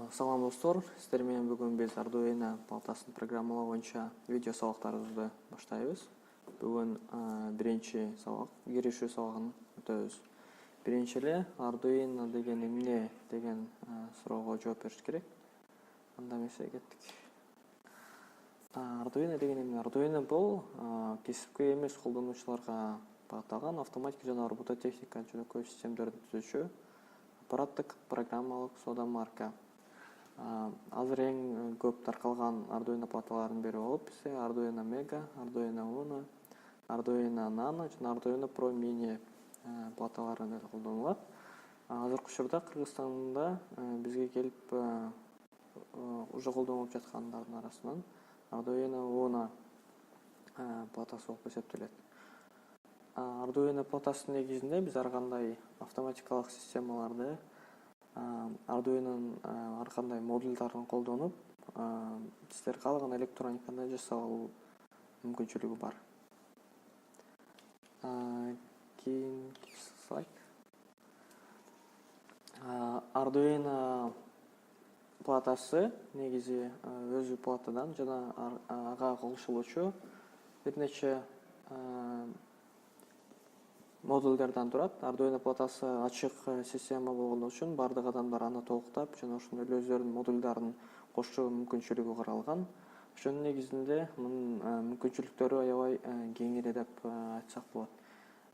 Салам достор, сіздер менен бүгін біз Arduino платасын программалау боюнча видео сабактарыбызды баштайбыз. Бүгін биринчи сабак, киришүү сабагын өтөбүз. Биринчи эле Arduino деген эмне деген суроого жооп бериш керек. Анда эмесе кеттик. Arduino деген эмне? Arduino бул кесипкөй эмес колдонуучуларга багытталган автоматика жана робототехника жөнөкөй системдерди түзүүчү аппараттык программалык соода марка. Азыр эң көп таркалган Arduino платаларынын бири болуп, бизде Arduino Mega, Arduino Uno, Arduino Nano жана Arduino Pro Mini платалары колдонулат. Азыркы учурда Кыргызстанда бизге келип уже колдонулуп жаткандардын арасынан Arduino Uno платасы болуп эсептелет. Arduino платасынын негизинде биз ар кандай автоматикалык системаларды Arduino'нун ар кандай модулдарын колдонуп, сиздер каалаган электрониканы жасап алуу мүмкүнчүлүгү бар. Кийинки слайд. Arduino платасы негизи өзү платадан жана ага кошулуучу бир нече модулдерден турат. Arduino платасы ачык система болгон үчүн бардык адамдар аны толуктап жана ошондой эле өздөрүнүн модулдарын кошуу мүмкүнчүлүгү каралган. Ошонун негизинде мунун мүмкүнчүлүктөрү аябай кеңири деп айтсак болот.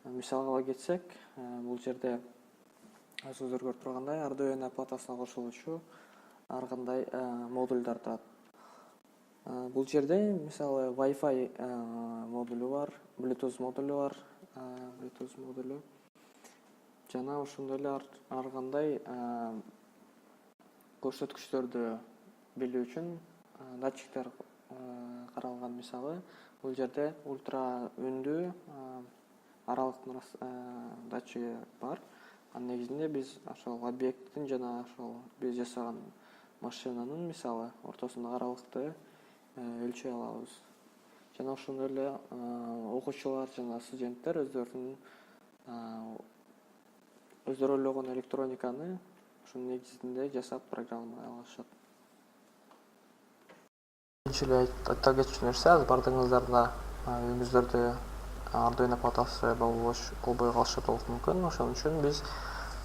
Мисалга ала кетсек, бул жерде өзүңүздөр көрүп тургандай Arduino платасына кошулуучу ар кандай модулдар турат. Бул жерде мисалы Wi-Fi модулу бар, Bluetooth модулу бар, жана ошондой эле ар кандай көрсөткүчтөрдү билүү үчүн датчиктер каралган. Мисалы, бул жерде ультра үндүү аралыктын датчиги бар. Анын негизинде биз ошол объекттин жана ошол биз жасаган машинанын мисалы ортосундагы аралыкты өлчөй алабыз. Жана ошондой эле окуучулар жана студенттер өздөрү ойлогон электрониканы ошонун негизинде жасап программалай алышат. Биринчи эле айта кетчү нерсе, азыр бардыгыңыздар да үйүңүздөрдө Arduino платасы болбой калышы болушу мүмкүн. Ошон үчүн биз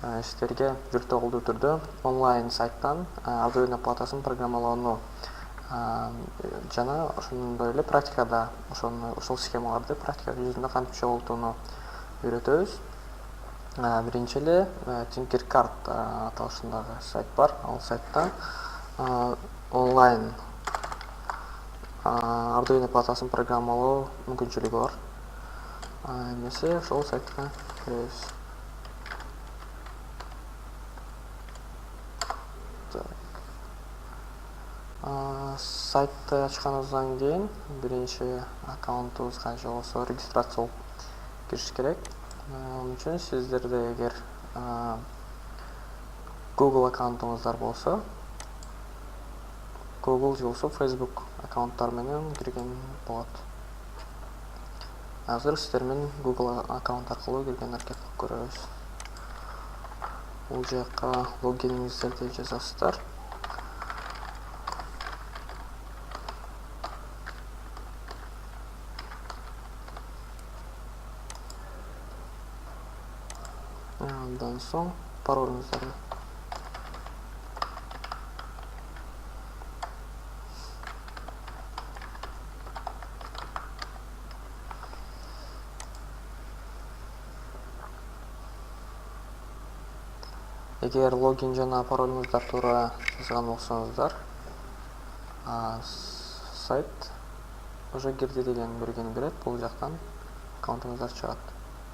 сиздерге виртуалдуу түрдө онлайн сайттан Arduino платасын программалоону жана ошондой эле практикада ошол схемаларды практика жүзүндө кантип чогултууну үйрөтөбүз. Биринчи эле Tinkercad аталышындагы сайт бар. Ал сайтта онлайн Arduino платасын программалоо мүмкүнчүлүгү бар. Эмесе ошол сайтка киребиз. Сайтты ачканыбыздан кийин биринчи аккаунтубузга же болбосо регистрация болуп кириш керек. Ал үчүн сиздерде эгер Google аккаунтуңуздар болсо, Google же болбосо Facebook аккаунттар менен кирген болот. Азыр сиздер менен Google аккаунт аркылуу кирген аракет кылып көрөбүз. Бул жакка логиниңиздерди жазасыздар. Андан соң паролуңуздарды. Эгер логин жана паролуңуздар туура жазган болсоңуздар, сайт уже кирди деген белгини берет. Бул жактан аккаунтуңуздар чыгат.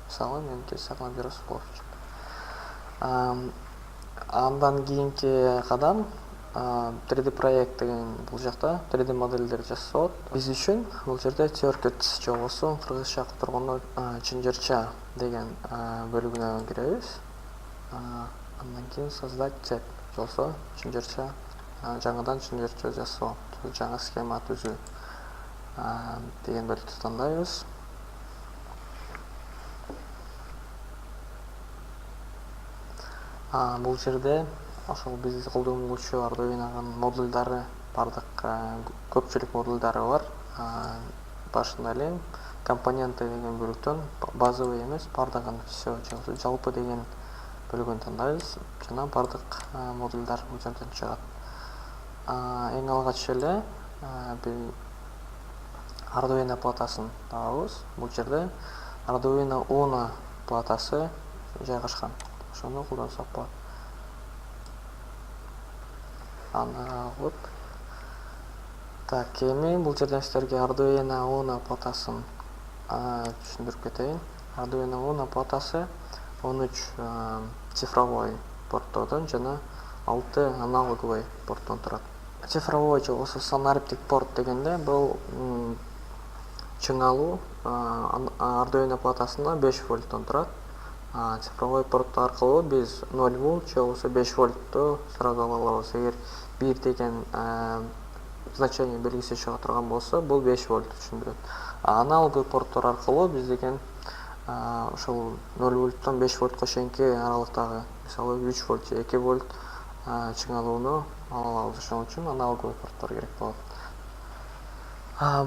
Мисалы, меники сагына Биросулов. Андан кийинки кадам 3D проект деген бул жакта 3D модельдер жасалат. Биз үчүн бул жерде Circuit же болбосо кыргызча которгондо чынжырча деген бөлүгүнө киребиз. Андан кийин создать цепь же болбосо чынжырча жаңыдан чынжырча жасоо, жаңы схема түзүү деген бөлүктү тандайбыз. Бул жерде ошол биз колдонуучу Arduino'нун модулдары бардык, көпчүлүк модулдары бар. Башында эле компоненты деген бөлүктөн базовый эмес, бардыгын все жалпы деген бөлүгүн тандайбыз жана бардык модулдар бул жерден чыгат. Эң алгач эле бул Arduino платасын табабыз. Бул жерде Arduino Uno платасы жайгашкан. Ошону колдонсок болот. Аны алып. Так, эми бул жерден силерге Arduino Uno платасын түшүндүрүп кетейин. Arduino Uno платасы 13 цифровой порттодон жана 6 аналоговый порттон турат. Цифровой же болсо санариптик порт дегенде бул чыңалуу Arduino платасында 5 вольттон турат. Цифровой порт аркылуу биз 0 вольт же болсо 5 вольтту сразу ала алабыз. Эгер 1 деген значение белгиси чыга турган болсо, бул 5 вольт түшүндүрөт. Аналоговый порттор аркылуу биз деген ошол 0 вольттон 5 вольтко чейинки аралыктагы, мисалы 3 вольт же 2 вольт чыңалууну ала алабыз. Ошон үчүн аналоговый порттор керек болот.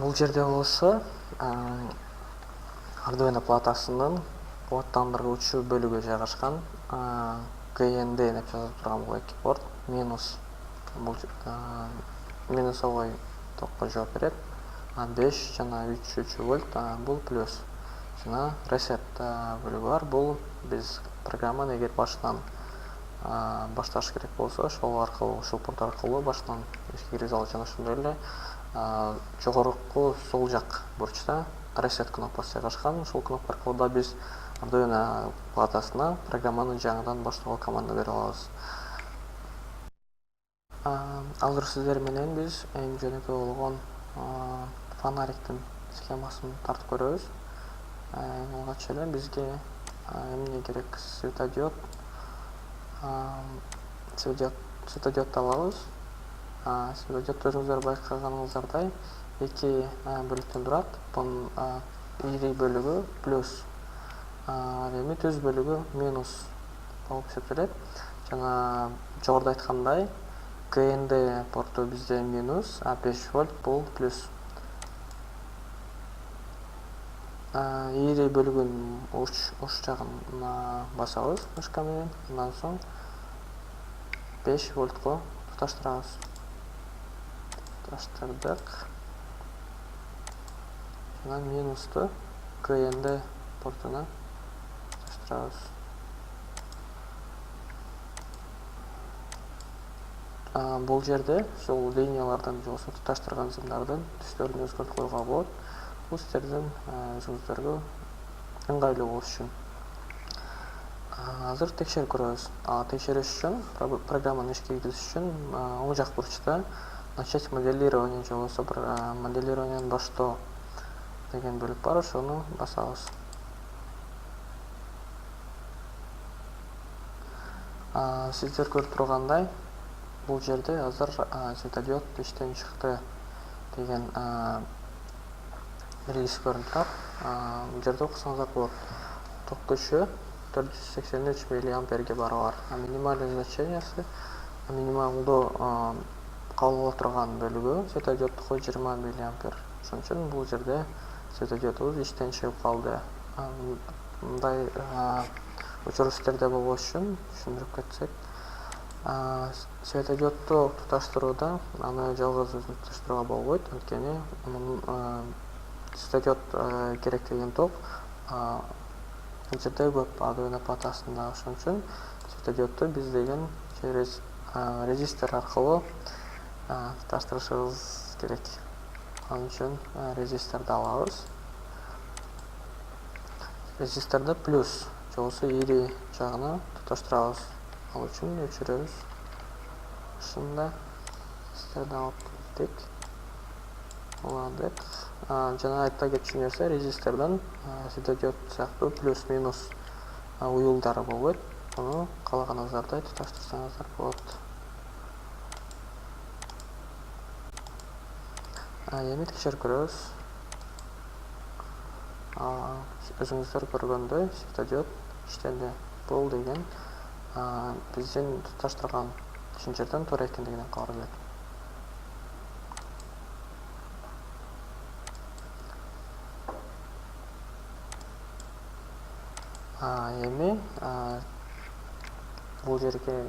Бул жерде болсо Arduino платасынын кубаттандыргычы бөлүгү жайгашкан. GND деп жазылып турган бул эки порт минус, бул минусовой токко жооп берет. 5 жана 3 вольт бул плюс. Жана reset бөлүгү бар. Бул биз программаны эгер башынан башташ керек болсо, ошол аркылуу, ушул порт аркылуу баштан ишке киргизе алабыз. Жана ошондой эле жогорку сол жак бурчта reset кнопкасы жайгашкан. Ушул кнопка аркылуу да биз Arduino платасына программаны жаңыдан баштоого команда бере алабыз. Азыр сиздер менен биз эң жөнөкөй болгон фонариктин схемасын тартып көрөбүз. Эң алгач эле бизге эмне керек? Светодиод. Светодиод алабыз. Светодиод өзүңүздөр байкаганыңыздардай эки бөлүктөн турат. Бунун ири бөлүгү плюс, эми түз бөлүгү минус болуп эсептелет. Жана жогоруда айткандай, GND порту бизде минус, 5 вольт бул плюс. Ири бөлүгүн уч жагын басабыз мышка менен. Андан соң 5 вольтко туташтырабыз. Туташтырдык. Жана минусту GND портуна туташтырабыз. Бул жерде ушул линиялардан же болсо туташтырган сымдардын түстөрүн өзгөртүп коюуга болот. Бул сиздердин өзүңүздөргө ыңгайлуу болуш үчүн. Азыр текшерип көрөбүз. Текшериш үчүн, программаны ишке киргизиш үчүн оң жак бурчта начать моделирование же болсо моделированияны баштоо деген бөлүк бар, ошону басабыз. Сиздер көрүп тургандай, бул жерде азыр светодиод иштен чыкты деген белгиси көрүнүп турат. Бул жерде окусаңыздар болот. Ток күчү 483 миллиамперге барабар. Минималдуу значениясы, минималдуу кабыл ала турган бөлүгү светодиоддуку 20 миллиампер. Ошон үчүн бул жерде светодиодубуз иштен чыгып калды. Мындай учур сиздерде болбош үчүн түшүндүрүп кетсек, светодиодду туташтырууда аны жалгыз өзү туташтырууга болбойт, анткени светодиод керек деген ток бул жерде көп Arduino платасында. Ошон үчүн светодиодду биз деген через резистор аркылуу туташтырышыбыз керек. Ал үчүн резисторду алабыз. Резисторду плюс же болсо ири жагына туташтырабыз. Ал үчүн өчүрөбүз. Ушундай сиздерди алып кеттик. Уладык. Жана айта кетчү нерсе, резистордон светодиод сыяктуу плюс минус уюлдары болбойт. Аны каалаганыңыздардай туташтырсаңыздар болот. Эми текшерип көрөбүз. Өзүңүздөр көргөндөй светодиод иштенди. Бул деген биздин туташтырган ушул жерден туура экендигинен кабар берет. Эми бул жерге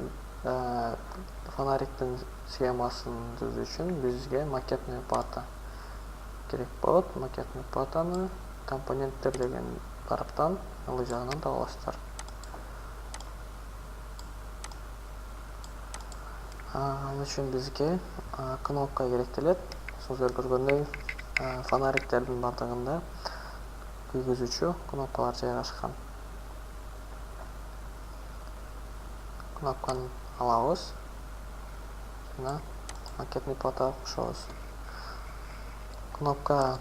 фонариктин схемасын түзүү үчүн бизге макетный плата керек болот. Макетный платаны компоненттер деген тараптан ылдый жагынан таба аласыздар. Ал үчүн бизге кнопка керектелет. Сиздер көргөндөй фонариктердин бардыгында күйгүзүүчү кнопкалар жайгашкан. Кнопканы алабыз жана макетный платага кошобуз. Кнопка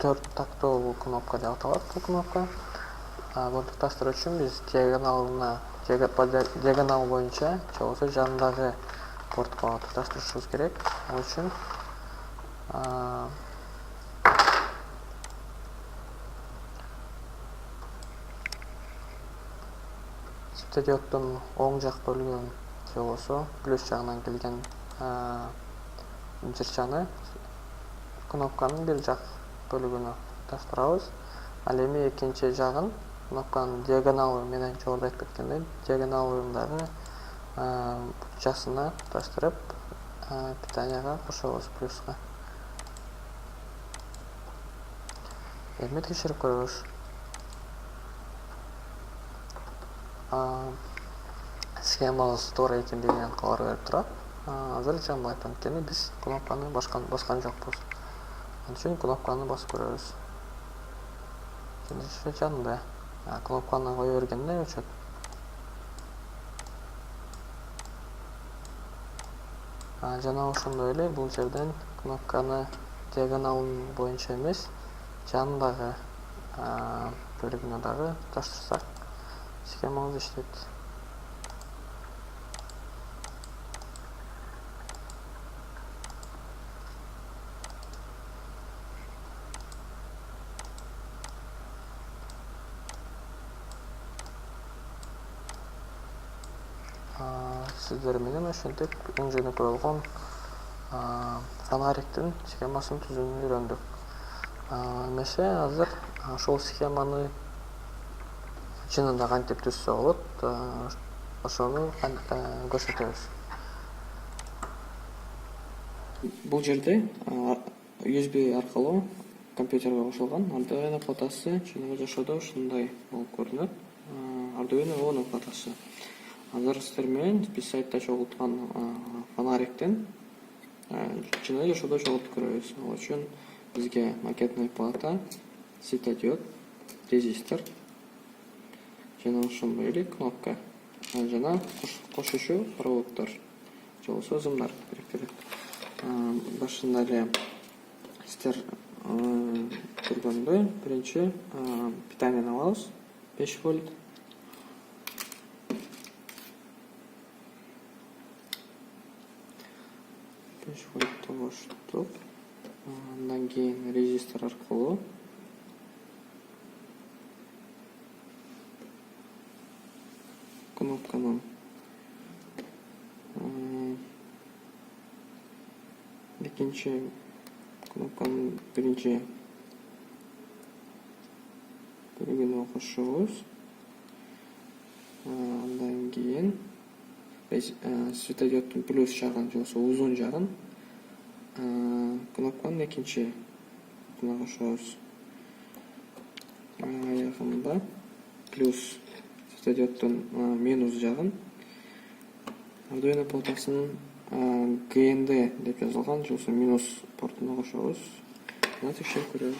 4 тактуу кнопка деп аталат. Бул кнопка буну тукташтыруу үчүн биз диагонал боюнча же болбосо жанындагы портко тукташтырышыбыз керек. Ал үчүн светодиоддун оң жак бөлүгүн же болбосо плюс жагынан келген жырчаны кнопканын бир жак бөлүгүнө тукташтырабыз. Ал эми экинчи жагын кнопканын диагоналы менен жогоруда айтып кеткендей диагоналындагы бутчасына тукташтырып питанияга кошобуз плюска. Эми текшерип көрөбүз. Схемабыз туура экендигинен кабар берип турат. Азыр жанбайт, анткени биз кнопканы баскан жокпуз. Ал үчүн кнопканы басып көрөбүз. Жана жанды. Кнопканы кое бергенде өчөт. Жана ошондой эле бул жерден кнопканы диагоналын боюнча эмес, жанындагы бөлүгүнө дагы тукташтырсак схемабыз иштейт. Сиздер менен ошентип эң жөнөкөй болгон фонариктин схемасын түзүүнү үйрөндүк. Эмесе азыр ошол схеманы чынында кантип түзсө болот, ошону көрсөтөбүз. Бул жерде USB аркылуу компьютерге кошулган Arduino платасы чыныгы жашоодо ушундай болуп көрүнөт. Arduino Uno платасы. Азыр сиздер менен биз сайтта чогулткан фонариктин чыныгы жашоодо чогултуп көрөбүз. Ал үчүн бизге макетный плата, светодиод, резистор жана ошондой эле кнопка жана кошуучу проводдор же болбосо зымдар керектелет. Башында эле сиздер көргөндөй биринчи питанияны алабыз 5 вольт. Коштук. Андан кийин резистор аркылуу кнопканын биринчи бөлүгүнө кошобуз. Андан кийин светодиоддун плюс жагын же болбосо узун жагын кнопканын экинчи бутуна кошобуз. Аягында плюс светодиоддун минус жагын Arduino платасынын GND деп жазылган же болбосо минус портуна кошобуз. Жана текшерип көрөбүз.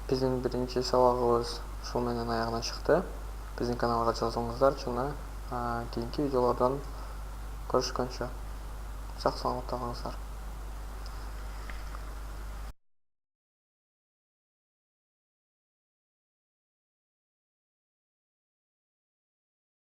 Биздин биринчи сабагыбыз ушул менен аягына чыкты. Биздин каналга жазылыңыздар жана кийинки видеолордон көрүшкөнчө сак саламатта калыңыздар.